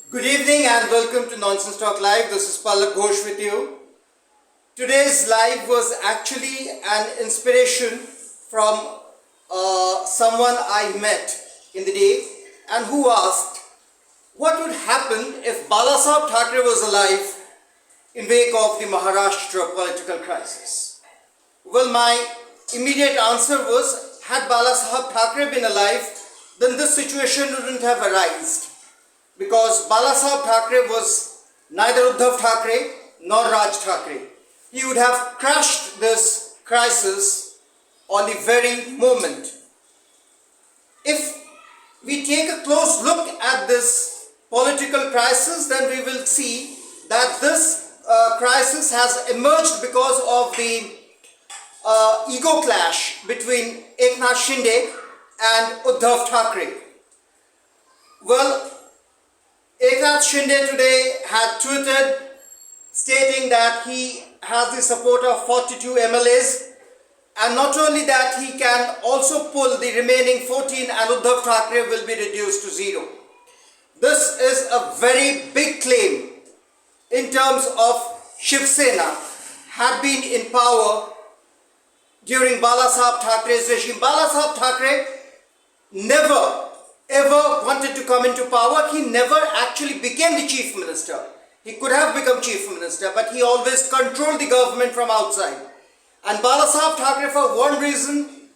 Good evening and welcome to Nonsense Talk Live. This is Pallab Ghosh with you. Today's live was actually an inspiration from someone I met in the day and who asked what would happen if Balasaheb Thakray was alive in wake of the Maharashtra political crisis. Well, my immediate answer was, had Balasaheb Thakray been alive, then this situation wouldn't have arisen, because Balasaheb Thakray was neither Udhhav Thakray nor Raj Thakray. He would have crushed this crisis on the very moment. If we take a close look at this political crisis, then we will see that this crisis has emerged because of the ego clash between Eknath Shinde and Udhhav Thakray. Well, Eknath Shinde today had tweeted stating that he has the support of 42 MLAs, and not only that, he can also pull the remaining 14 and Udhhav Thakray will be reduced to zero. This is a very big claim in terms of Shiv Sena had been in power during Balasaheb Thakray's regime. Balasaheb Thakray never ever wanted to come into power. He never actually became the chief minister. He could have become chief minister, but he always controlled the government from outside. And Balasaheb Thakray, for one reason,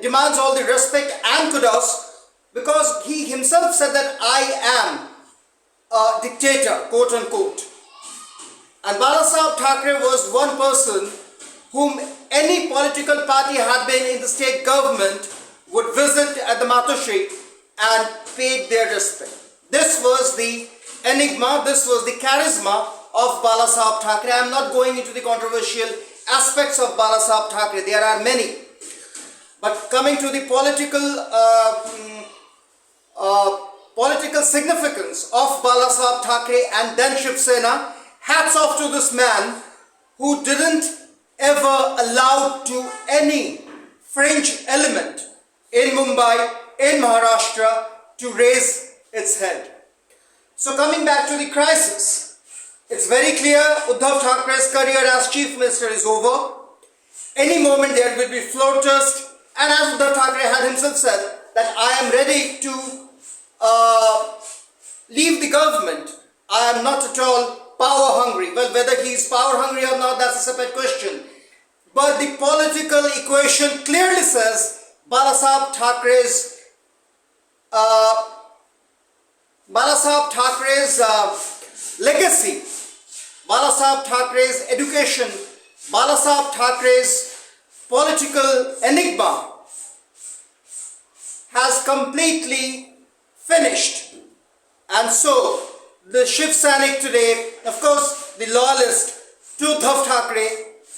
demands all the respect and kudos, because he himself said that I am a dictator, quote unquote. And Balasaheb Thakray was one person whom any political party had been in the state government would visit at the Matoshri and paid their respect. This was the enigma, this was the charisma of Balasaheb Thakray. I am not going into the controversial aspects of Balasaheb Thakray, there are many. But coming to the political significance of Balasaheb Thakray and then Shiv Sena, hats off to this man who didn't ever allow to any fringe element in Mumbai, in Maharashtra, to raise its head. So coming back to the crisis, it's very clear Udhhav Thakray's career as chief minister is over. Any moment there will be floor test, and as Udhhav Thakray had himself said that I am ready to leave the government. I am not at all power hungry. Well, whether he is power hungry or not, that's a separate question. But the political equation clearly says Balasaheb Thakray's legacy, Balasaheb Thakray's education, Balasaheb Thakray's political enigma has completely finished. And so the Shiv Sainik today, of course the loyalist to Udhhav Thakray,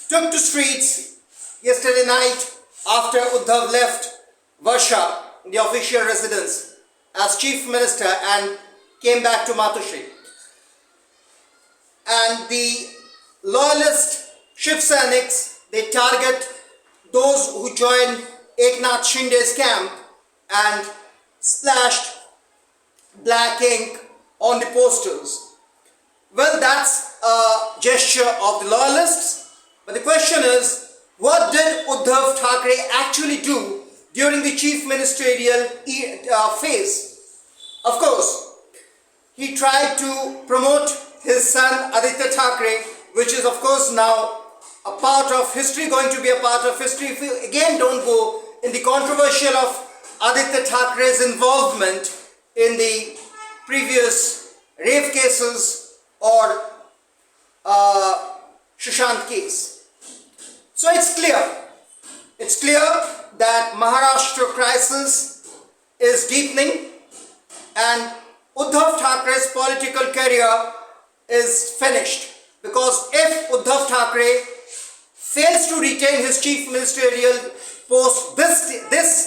took to streets yesterday night after Udhhav left Varsha, the official residence, as chief minister and came back to Matoshri. And the loyalist Shiv Sainiks, they target those who joined Eknath Shinde's camp and splashed black ink on the posters. Well, that's a gesture of the loyalists. But the question is, what did Udhhav Thakray actually do during the chief ministerial phase? Of course, he tried to promote his son Aditya Thakray, which is of course now a part of history, going to be a part of history. If you again don't go in the controversial of Aditya Thakray's involvement in the previous rape cases or Sushant case. So it's clear that Maharashtra crisis is deepening and Udhhav Thakray's political career is finished, because if Udhhav Thakray fails to retain his chief ministerial post this